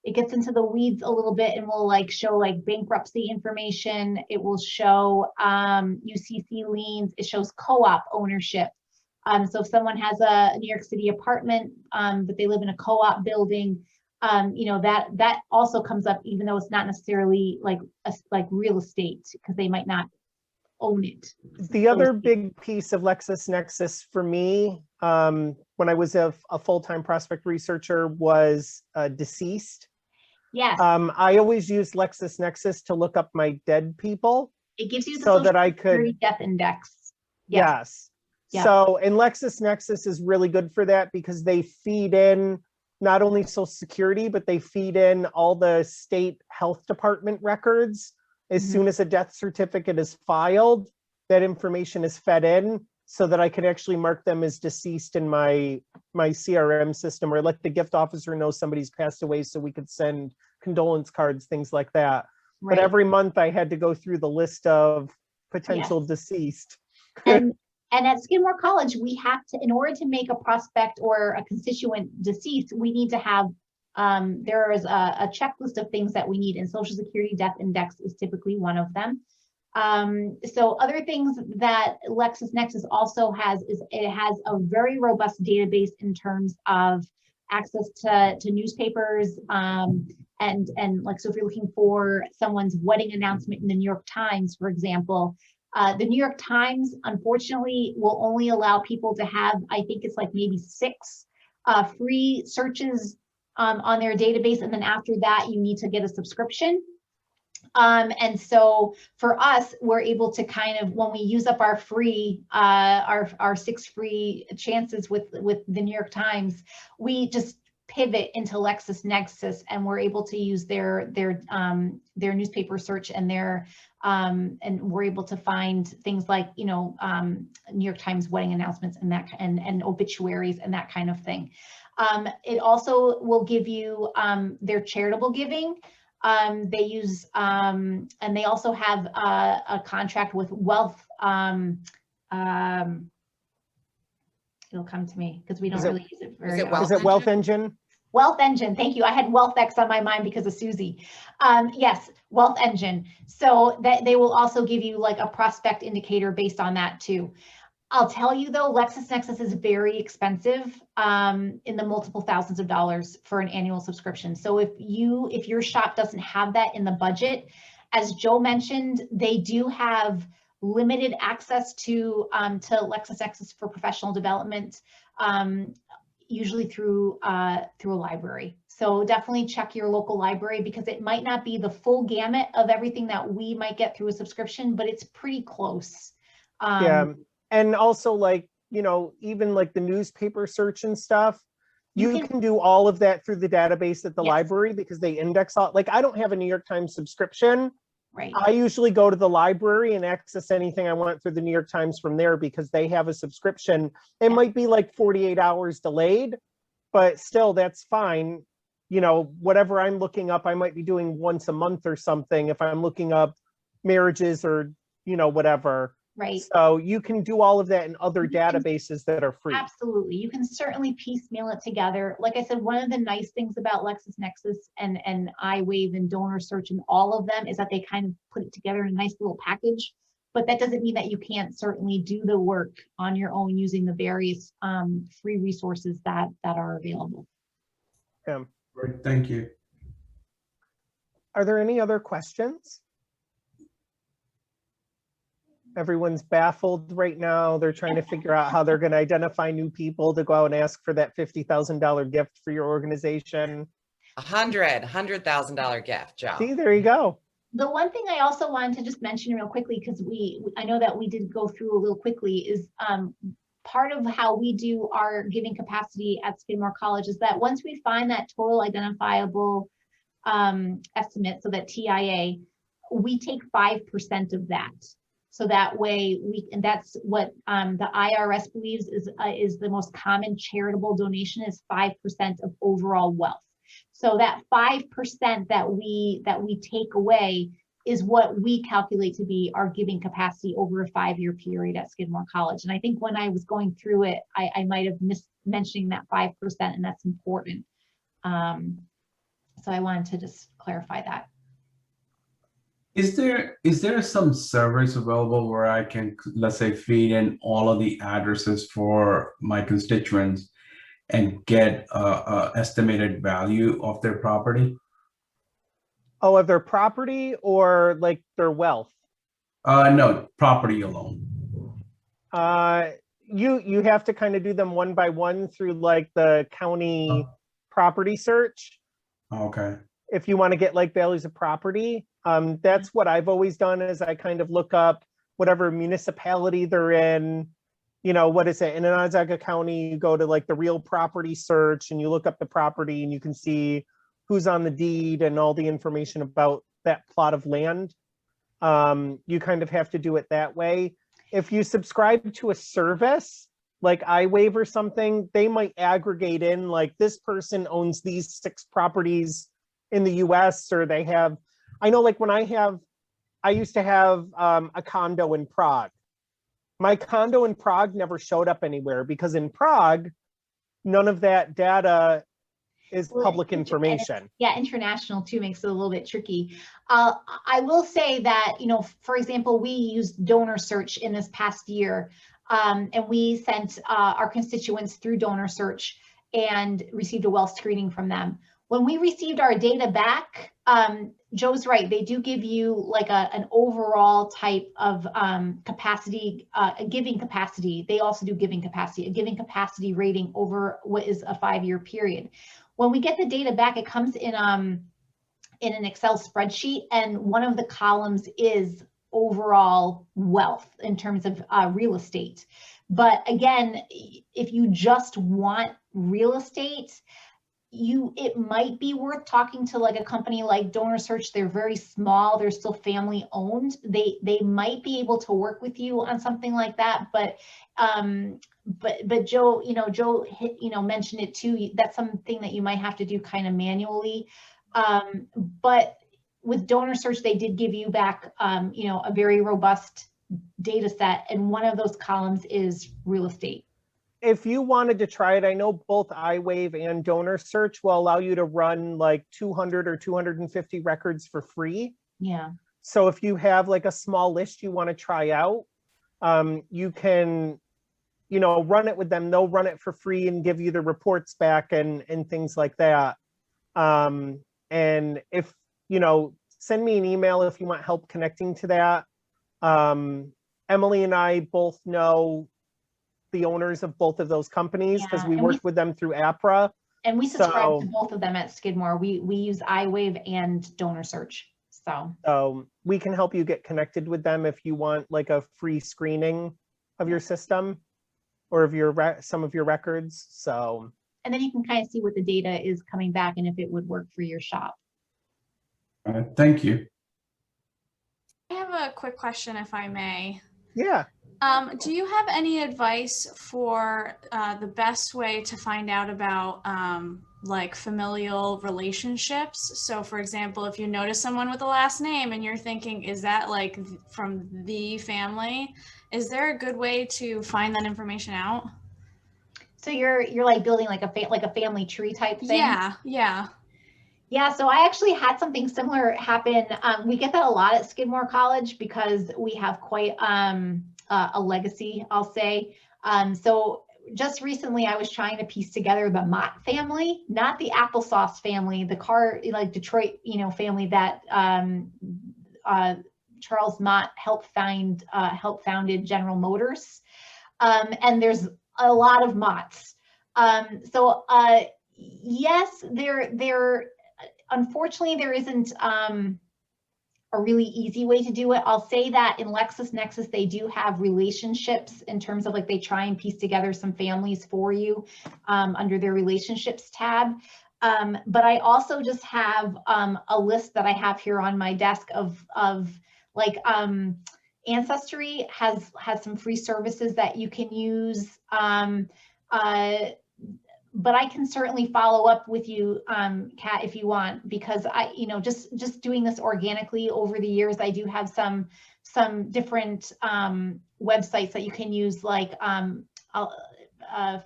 it gets into the weeds a little bit and will like show like bankruptcy information. It will show UCC liens. It shows co-op ownership. So if someone has a New York City apartment, but they live in a co-op building, you know, that also comes up, even though it's not necessarily like real estate, because they might not own it. The other big piece of Lexus Nexus for me, when I was a full-time prospect researcher, was deceased. Yes. I always use Lexus Nexus to look up my dead people. It gives you the so Social that I Security could death index. Yes. Yeah. So, and Lexus Nexus is really good for that because they feed in not only Social Security, but they feed in all the state health department records as soon as a death certificate is filed. that information is fed in so that I could actually mark them as deceased in my CRM system, or let the gift officer know somebody's passed away so we could send condolence cards, things like that. Right. But every month I had to go through the list of potential Yes. deceased. And at Skidmore College, we have to, in order to make a prospect or a constituent deceased, we need to have, there is a checklist of things that we need, and Social Security Death Index is typically one of them. So other things that Lexus Nexus also has is it has a very robust database in terms of access to newspapers, and like, so if you're looking for someone's wedding announcement in the New York Times, for example, the New York Times, unfortunately, will only allow people to have, I think it's like maybe 6 free searches on their database. And then after that, you need to get a subscription. And so for us, we're able to kind of, when we use up our free, our 6 free chances with the New York Times, we just pivot into Lexus Nexus, and we're able to use their newspaper search and and we're able to find things like, you know, New York Times wedding announcements and that, and obituaries and that kind of thing. It also will give you their charitable giving. They use, and they also have a contract with Wealth. It'll come to me because we don't really use it very often. Is it Wealth Engine? Wealth Engine, thank you. I had WealthX on my mind because of Susie. Yes, Wealth Engine. So that they will also give you like a prospect indicator based on that too. I'll tell you though, LexisNexis is very expensive, in the multiple thousands of dollars for an annual subscription. So if your shop doesn't have that in the budget, as Joe mentioned, they do have limited access to LexisNexis for professional development, usually through a library. So definitely check your local library, because it might not be the full gamut of everything that we might get through a subscription, but it's pretty close. Yeah. And also, like, you know, even like the newspaper search and stuff, you can do all of that through the database at the library, because they index all. Like, I don't have a New York Times subscription. Right. I usually go to the library and access anything I want through the New York Times from there, because they have a subscription. It might be like 48 hours delayed, but still that's fine. You know, whatever I'm looking up, I might be doing once a month or something if I'm looking up marriages or, you know, whatever. Right. So you can do all of that in other databases that are free. Absolutely. You can certainly piecemeal it together. Like I said, one of the nice things about LexisNexis and iWave and Donor Search and all of them is that they kind of put it together in a nice little package. But that doesn't mean that you can't certainly do the work on your own using the various free resources that are available. Yeah. Great, thank you. Are there any other questions? Everyone's baffled right now. They're trying to figure out how they're going to identify new people to go out and ask for that $50,000 gift for your organization. $100,000 gift, Joe. See, there you go. The one thing I also wanted to just mention real quickly, because I know that we did go through a little quickly, is part of how we do our giving capacity at Skidmore College is that once we find that total identifiable estimate, so that TIA, we take 5% of that. So that way and that's what the IRS believes is the most common charitable donation is 5% of overall wealth. So that 5% that we take away is what we calculate to be our giving capacity over a 5-year period at Skidmore College. And I think when I was going through it, I might have missed mentioning that 5%, and that's important. So I wanted to just clarify that. Is there some service available where I can, let's say, feed in all of the addresses for my constituents and get a estimated value of their property? Oh, of their property or like their wealth? No, property alone. You have to kind of do them one by one through like the county property search. Okay. If you want to get like values of property, that's what I've always done, is I kind of look up whatever municipality they're in. You know, what is it? In Oswego County, you go to like the real property search and you look up the property and you can see who's on the deed and all the information about that plot of land. You kind of have to do it that way. if you subscribe to a service like iWave or something, they might aggregate in like this person owns these 6 properties in the US, or they have, I know like when I used to have a condo in Prague. My condo in Prague never showed up anywhere because in Prague, none of that data is public information. Yeah, international too makes it a little bit tricky. I will say that, you know, for example, we used donor search in this past year, and we sent our constituents through donor search and received a wealth screening from them. When we received our data back, Joe's right, they do give you like an overall type of capacity, giving capacity. They also do giving capacity, a giving capacity rating over what is a 5-year period. When we get the data back, it comes in an Excel spreadsheet, and one of the columns is overall wealth in terms of real estate. But again, if you just want real estate, it might be worth talking to like a company like Donor Search. They're very small, they're still family owned. They might be able to work with you on something like that, but Joe, Joe mentioned it too. That's something that you might have to do kind of manually. But with Donor Search, they did give you back, a very robust data set, and one of those columns is real estate. If you wanted to try it, I know both iWave and Donor Search will allow you to run like 200 or 250 records for free. Yeah. So if you have like a small list you want to try out, you can, run it with them. They'll run it for free and give you the reports back and things like that. And if, send me an email if you want help connecting to that. Emily and I both know the owners of both of those companies because we worked with them through APRA. And we subscribe to both of them at Skidmore. We use iWave and Donor Search. So we can help you get connected with them if you want like a free screening of your system or of some of your records. So, and then you can kind of see what the data is coming back and if it would work for your shop. Thank you. I have a quick question, if I may. Yeah. Do you have any advice for the best way to find out about like familial relationships? So for example, if you notice someone with a last name and you're thinking, is that like from the family? Is there a good way to find that information out? So you're like building like a family tree type thing? Yeah. Yeah, so I actually had something similar happen. We get that a lot at Skidmore College because we have quite a legacy, I'll say. So just recently I was trying to piece together the Mott family, not the applesauce family, the car, like Detroit, family that Charles Mott helped founded General Motors. And there's a lot of Motts. Yes, unfortunately, there isn't a really easy way to do it. I'll say that in Lexus Nexus, they do have relationships in terms of like they try and piece together some families for you under their relationships tab. But I also just have a list that I have here on my desk of like Ancestry has some free services that you can use. But I can certainly follow up with you, Kat, if you want, because I, just doing this organically over the years, I do have some different websites that you can use, like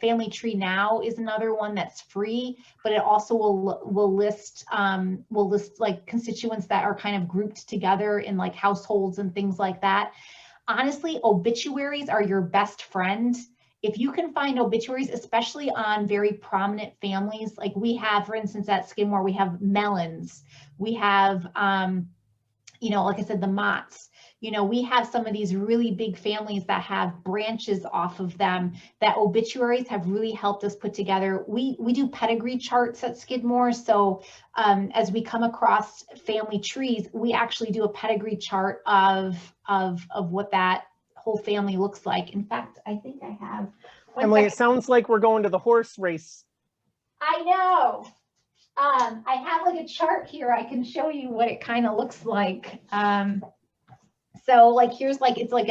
Family Tree Now is another one that's free, but it also will list like constituents that are kind of grouped together in like households and things like that. Honestly, obituaries are your best friend. If you can find obituaries, especially on very prominent families, like we have, for instance, at Skidmore, we have Mellons, we have, like I said, the Motts, we have some of these really big families that have branches off of them that obituaries have really helped us put together. We do pedigree charts at Skidmore. So as we come across family trees, we actually do a pedigree chart of what that whole family looks like. In fact, I think I have. Emily, it sounds like we're going to the horse race. I know. I have like a chart here. I can show you what it kind of looks like. So like here's like it's like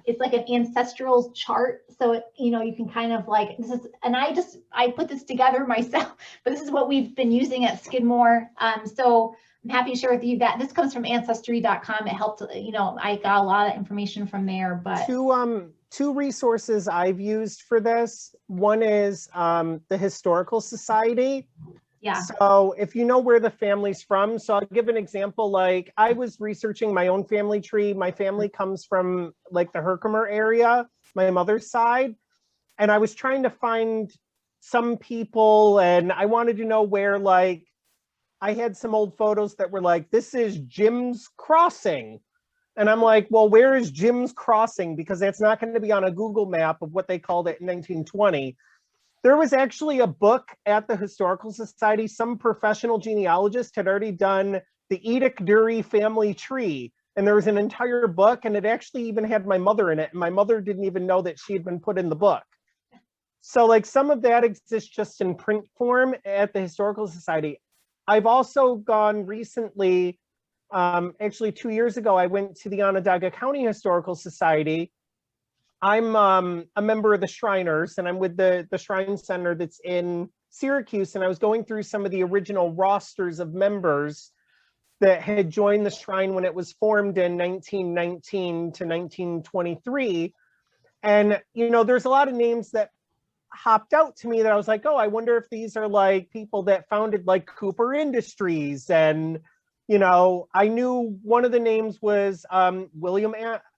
it's like an ancestral chart. So, you can kind of like, and I put this together myself, but this is what we've been using at Skidmore. So I'm happy to share with you that this comes from ancestry.com. It helped, I got a lot of information from there, but. Two resources I've used for this. One is the Historical Society. Yeah. So if you know where the family's from, so I'll give an example. Like I was researching my own family tree. My family comes from like the Herkimer area, my mother's side. And I was trying to find some people and I wanted to know where, like, I had some old photos that were like, this is Jim's Crossing. And I'm like, well, where is Jim's Crossing? Because that's not going to be on a Google map of what they called it in 1920. There was actually a book at the Historical Society. Some professional genealogist had already done the Edic Dury family tree. And there was an entire book, and it actually even had my mother in it. And my mother didn't even know that she had been put in the book. So like some of that exists just in print form at the Historical Society. I've also gone recently, actually 2 years ago, I went to the Onondaga County Historical Society. I'm a member of the Shriners, and I'm with the Shrine Center that's in Syracuse, and I was going through some of the original rosters of members that had joined the Shrine when it was formed in 1919 to 1923. And, there's a lot of names that hopped out to me that I was like, oh, I wonder if these are like people that founded like Cooper Industries. And, I knew one of the names was William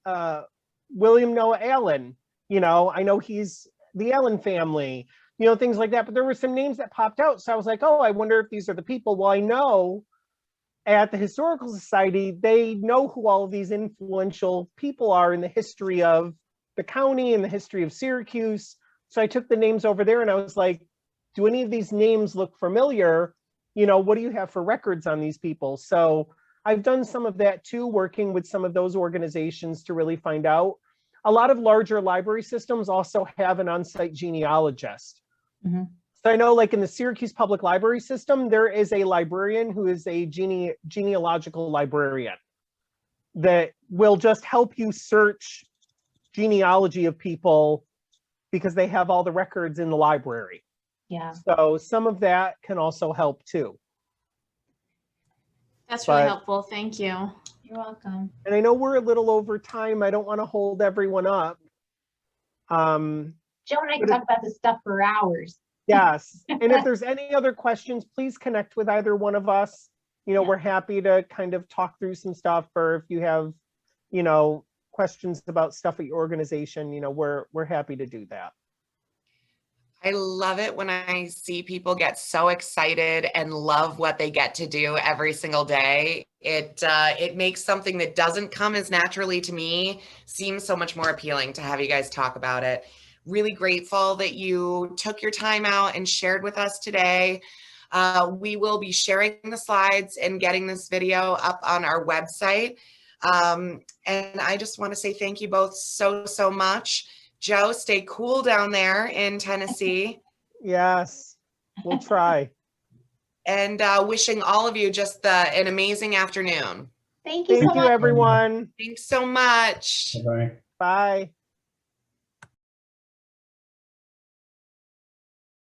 Noah Allen. I know he's the Allen family, things like that. But there were some names that popped out. So I was like, oh, I wonder if these are the people. Well, I know at the Historical Society, they know who all of these influential people are in the history of the county and the history of Syracuse. So I took the names over there and I was like, do any of these names look familiar? What do you have for records on these people? So I've done some of that too, working with some of those organizations to really find out. A lot of larger library systems also have an on-site genealogist. Mm-hmm. So I know like in the Syracuse Public Library System, there is a librarian who is a genealogical librarian that will just help you search genealogy of people because they have all the records in the library. Yeah. So some of that can also help too. That's really helpful. Thank you. You're welcome. And I know we're a little over time. I don't want to hold everyone up. Joe and I can talk about this stuff for hours. Yes. And if there's any other questions, please connect with either one of us. We're happy to kind of talk through some stuff, or if you have, questions about stuff at your organization, we're happy to do that. I love it when I see people get so excited and love what they get to do every single day. It makes something that doesn't come as naturally to me seem so much more appealing to have you guys talk about it. Really grateful that you took your time out and shared with us today. We will be sharing the slides and getting this video up on our website. And I just want to say thank you both so, so much. Joe, stay cool down there in Tennessee. Yes, we'll try. And wishing all of you just an amazing afternoon. Thank you so much. Thank you, everyone. Thanks so much. Bye-bye. Bye.